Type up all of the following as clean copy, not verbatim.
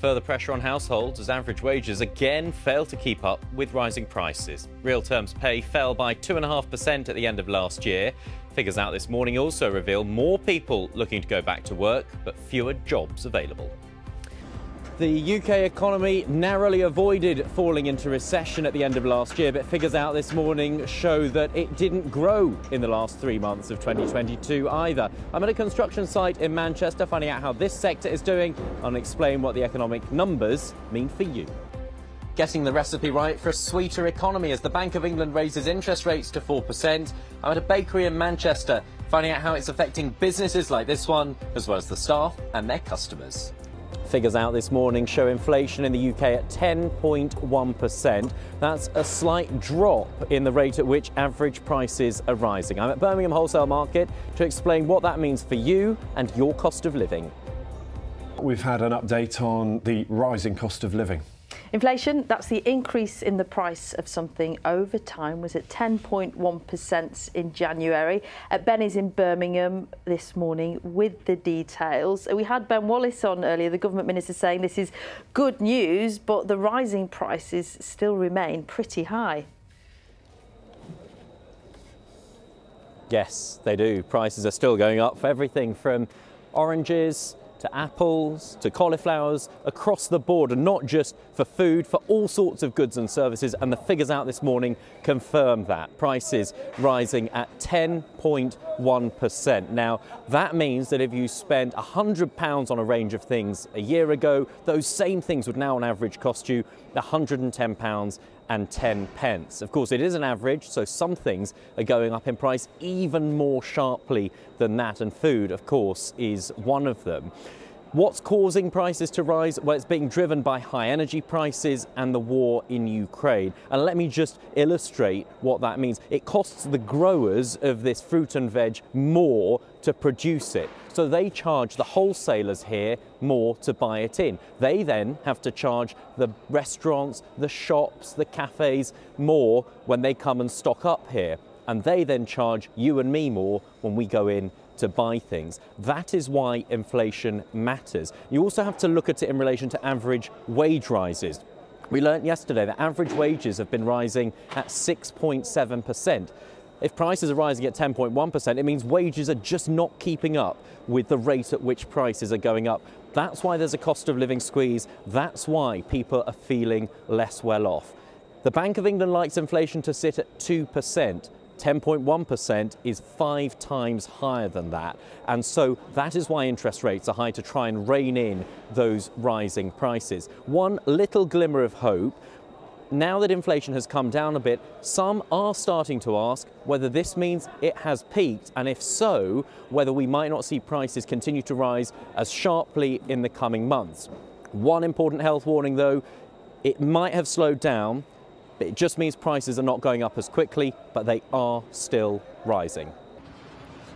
further pressure on households as average wages again fail to keep up with rising prices. Real terms pay fell by 2.5% at the end of last year. Figures out this morning also reveal more people looking to go back to work, but fewer jobs available. The UK economy narrowly avoided falling into recession at the end of last year, but figures out this morning show that it didn't grow in the last 3 months of 2022 either. I'm at a construction site in Manchester finding out how this sector is doing and explain what the economic numbers mean for you. Getting the recipe right for a sweeter economy as the Bank of England raises interest rates to 4%. I'm at a bakery in Manchester finding out how it's affecting businesses like this one, as well as the staff and their customers. Figures out this morning show inflation in the UK at 10.1%. That's a slight drop in the rate at which average prices are rising. I'm at Birmingham Wholesale Market to explain what that means for you and your cost of living. We've had an update on the rising cost of living. Inflation, that's the increase in the price of something over time, was at 10.1% in January. Benny's in Birmingham this morning with the details. We had Ben Wallace on earlier, the government minister, saying this is good news, but the rising prices still remain pretty high. Yes, they do. Prices are still going up for everything from oranges to apples, to cauliflowers, across the board, and not just for food, for all sorts of goods and services. And the figures out this morning confirm that. Prices rising at 10.1%. Now, that means that if you spent £100 on a range of things a year ago, those same things would now on average cost you £110 and 10 pence. Of course, it is an average, so some things are going up in price even more sharply than that, and food, of course, is one of them. What's causing prices to rise? Well, it's being driven by high energy prices and the war in Ukraine. And let me just illustrate what that means. It costs the growers of this fruit and veg more to produce it. So they charge the wholesalers here more to buy it in. They then have to charge the restaurants, the shops, the cafes more when they come and stock up here. And they then charge you and me more when we go in to buy things. That is why inflation matters. You also have to look at it in relation to average wage rises. We learnt yesterday that average wages have been rising at 6.7%. If prices are rising at 10.1%, it means wages are just not keeping up with the rate at which prices are going up. That's why there's a cost of living squeeze. That's why people are feeling less well off. The Bank of England likes inflation to sit at 2%. 10.1% is 5 times higher than that. And so that is why interest rates are high, to try and rein in those rising prices. One little glimmer of hope: now that inflation has come down a bit, some are starting to ask whether this means it has peaked, and if so, whether we might not see prices continue to rise as sharply in the coming months. One important health warning though: it might have slowed down. It just means prices are not going up as quickly, but they are still rising.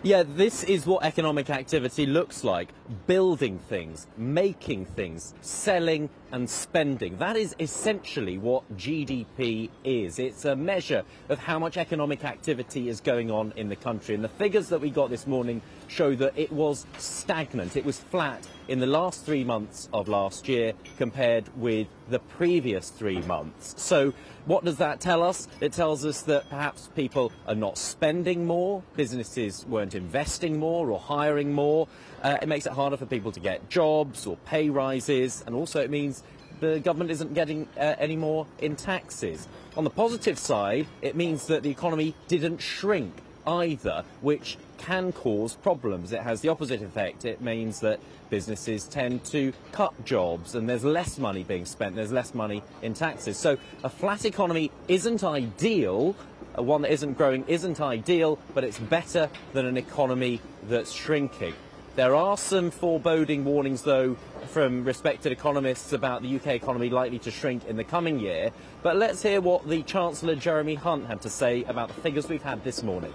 Yeah, this is what economic activity looks like. Building things, making things, selling and spending. That is essentially what GDP is. It's a measure of how much economic activity is going on in the country. And the figures that we got this morning show that it was stagnant. It was flat in the last 3 months of last year compared with the previous 3 months. So what does that tell us? It tells us that perhaps people are not spending more, businesses weren't investing more or hiring more. It makes it harder for people to get jobs or pay rises, and also it means the government isn't getting any more in taxes. On the positive side, it means that the economy didn't shrink either, which can cause problems. It has the opposite effect. It means that businesses tend to cut jobs and there's less money being spent, there's less money in taxes. So a flat economy isn't ideal, one that isn't growing isn't ideal, but it's better than an economy that's shrinking. There are some foreboding warnings, though, from respected economists about the UK economy likely to shrink in the coming year. But let's hear what the Chancellor Jeremy Hunt had to say about the figures we've had this morning.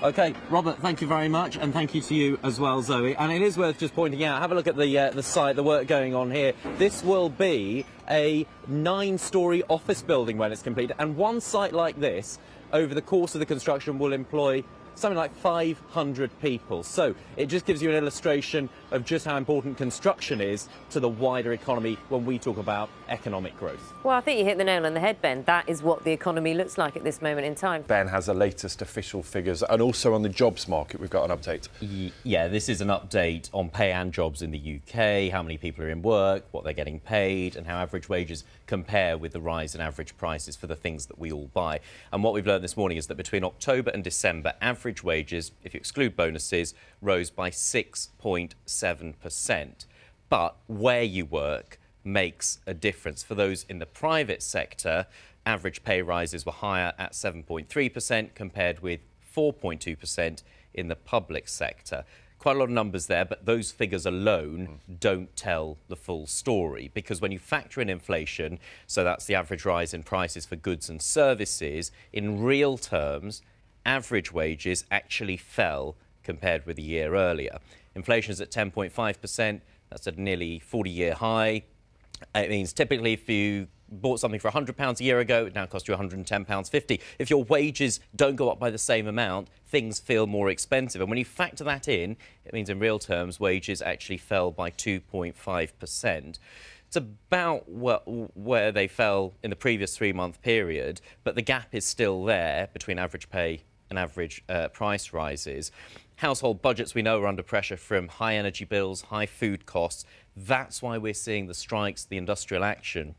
OK, Robert, thank you very much, and thank you to you as well, Zoe. And it is worth just pointing out, have a look at the site, the work going on here. This will be a 9-storey office building when it's completed, and one site like this, over the course of the construction, will employ something like 500 people. So it just gives you an illustration of just how important construction is to the wider economy when we talk about economic growth. Well, I think you hit the nail on the head, Ben. That is what the economy looks like at this moment in time. Ben has the latest official figures, and also on the jobs market, we've got an update. Yeah, this is an update on pay and jobs in the UK, how many people are in work, what they're getting paid, and how average wages compare with the rise in average prices for the things that we all buy. And what we've learned this morning is that between October and December, average wages, if you exclude bonuses, rose by 6.7%. But where you work makes a difference. For those in the private sector, average pay rises were higher at 7.3% compared with 4.2% in the public sector. Quite a lot of numbers there, but those figures alone don't tell the full story, because when you factor in inflation, so that's the average rise in prices for goods and services, in real terms, average wages actually fell compared with a year earlier. Inflation is at 10.5%. That's at a nearly 40-year high. It means typically if you bought something for £100 a year ago, it now costs you £110.50. If your wages don't go up by the same amount, things feel more expensive. And when you factor that in, it means in real terms, wages actually fell by 2.5%. It's about where they fell in the previous 3-month period, but the gap is still there between average pay and average price rises. Household budgets, we know, are under pressure from high energy bills, high food costs. That's why we're seeing the strikes, the industrial action,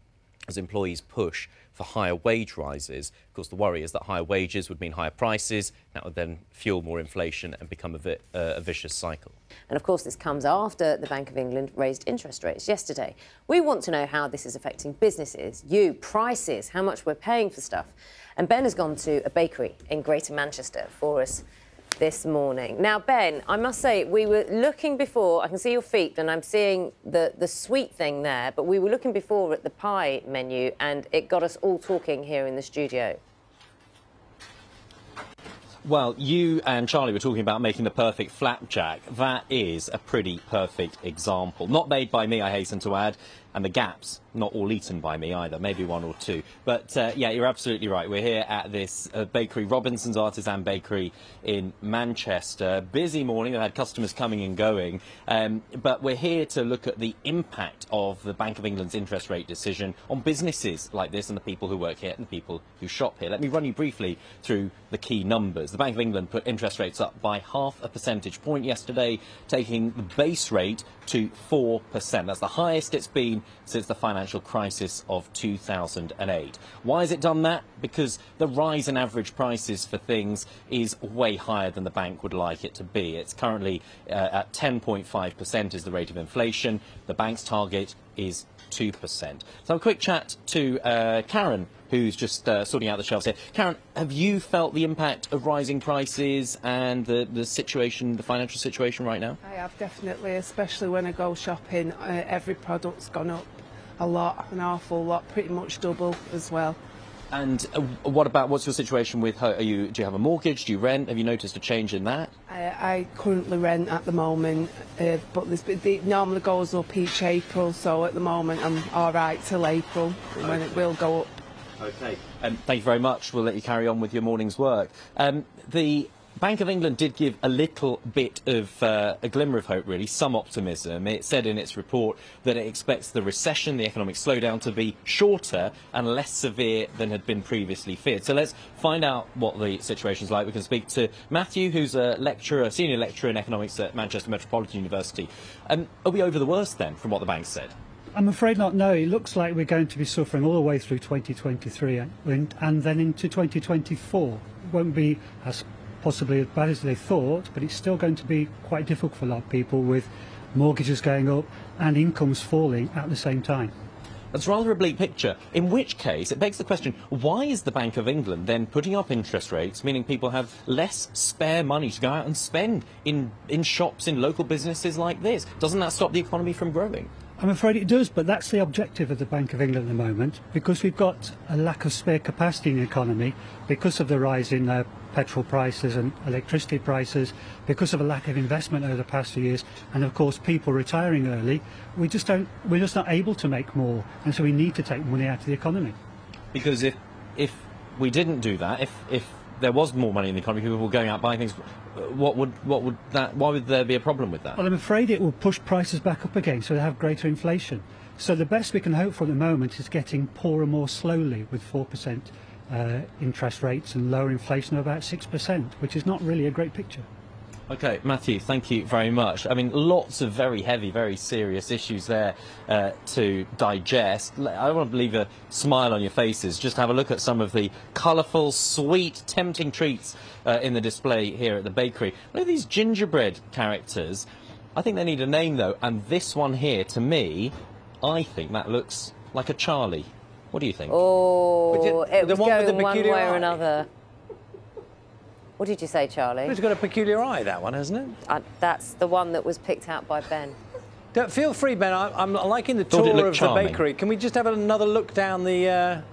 as employees push for higher wage rises. Of course, the worry is that higher wages would mean higher prices. That would then fuel more inflation and become a vicious cycle. And of course, this comes after the Bank of England raised interest rates yesterday. We want to know how this is affecting businesses, prices, how much we're paying for stuff. And Ben has gone to a bakery in Greater Manchester for us this morning. Now, Ben, I must say, we were looking before, I can see your feet and I'm seeing the sweet thing there, but we were looking before at the pie menu and it got us all talking here in the studio. Well, you and Charlie were talking about making the perfect flapjack. That is a pretty perfect example. Not made by me, I hasten to add, and the gaps not all eaten by me either, maybe one or two. But yeah, you're absolutely right. We're here at this bakery, Robinson's Artisan Bakery in Manchester. Busy morning, I've had customers coming and going, but we're here to look at the impact of the Bank of England's interest rate decision on businesses like this and the people who work here and the people who shop here. Let me run you briefly through the key numbers. The Bank of England put interest rates up by 0.5 percentage point yesterday, taking the base rate to 4%. That's the highest it's been since the financial crisis of 2008. Why has it done that? Because the rise in average prices for things is way higher than the bank would like it to be. It's currently at 10.5% is the rate of inflation. The bank's target is 2%. So a quick chat to Karen, who's just sorting out the shelves here. Karen, have you felt the impact of rising prices and the situation, the financial situation right now? I have, definitely, especially when I go shopping. Every product's gone up a lot, an awful lot, pretty much double as well. And what's your situation with do you have a mortgage, do you rent? Have you noticed a change in that? I currently rent at the moment, but it normally goes up each April, so at the moment I'm all right till April, when it will go up. OK. Thank you very much. We'll let you carry on with your morning's work. The Bank of England did give a little bit of a glimmer of hope, really, some optimism. It said in its report that it expects the recession, the economic slowdown, to be shorter and less severe than had been previously feared. So let's find out what the situation's like. We can speak to Matthew, who's a senior lecturer in economics at Manchester Metropolitan University. Are we over the worst, then, from what the bank said? I'm afraid not, no. It looks like we're going to be suffering all the way through 2023 and then into 2024. It won't be as possibly as bad as they thought, but it's still going to be quite difficult for a lot of people, with mortgages going up and incomes falling at the same time. That's rather a bleak picture, in which case it begs the question, why is the Bank of England then putting up interest rates, meaning people have less spare money to go out and spend in shops, in local businesses like this? Doesn't that stop the economy from growing? I'm afraid it does, but that's the objective of the Bank of England at the moment, because we've got a lack of spare capacity in the economy because of the rise in petrol prices and electricity prices, because of a lack of investment over the past few years, and of course people retiring early. We're just not able to make more, and so we need to take money out of the economy. Because if we didn't do that, if there was more money in the economy, people were going out buying things, why would there be a problem with that? Well, I'm afraid it will push prices back up again, so they have greater inflation. So the best we can hope for at the moment is getting poorer more slowly with 4% interest rates and lower inflation of about 6%, which is not really a great picture. Okay, Matthew, thank you very much. I mean, lots of very heavy, very serious issues there to digest. I want to leave a smile on your faces. Just have a look at some of the colourful, sweet, tempting treats in the display here at the bakery. Look at these gingerbread characters. I think they need a name, though, and this one here, to me, I think that looks like a Charlie. What do you think? Oh, it was going one way or eye. another. What did you say, Charlie? It's got a peculiar eye, that one, hasn't it? That's the one that was picked out by Ben. Feel free, Ben. I'm liking the Thought it tour looked of charming. the bakery. Can we just have another look down the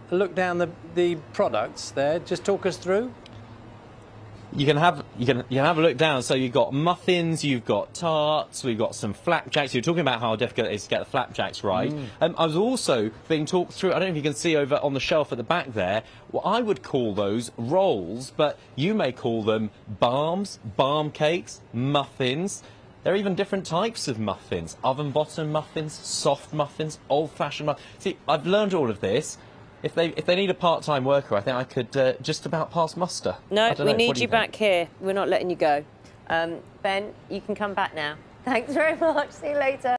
products there? Just talk us through. You can have a look down. So you've got muffins, you've got tarts, we've got some flapjacks. You're talking about how difficult it is to get the flapjacks right. I was also being talked through. I don't know if you can see over on the shelf at the back there. Well, I would call those rolls, but you may call them balms, balm cakes, muffins. There are even different types of muffins: oven bottom muffins, soft muffins, old-fashioned muffins. See, I've learned all of this. If they need a part-time worker, I think I could just about pass muster. No, we need you back here. We're not letting you go. Ben, you can come back now. Thanks very much. See you later.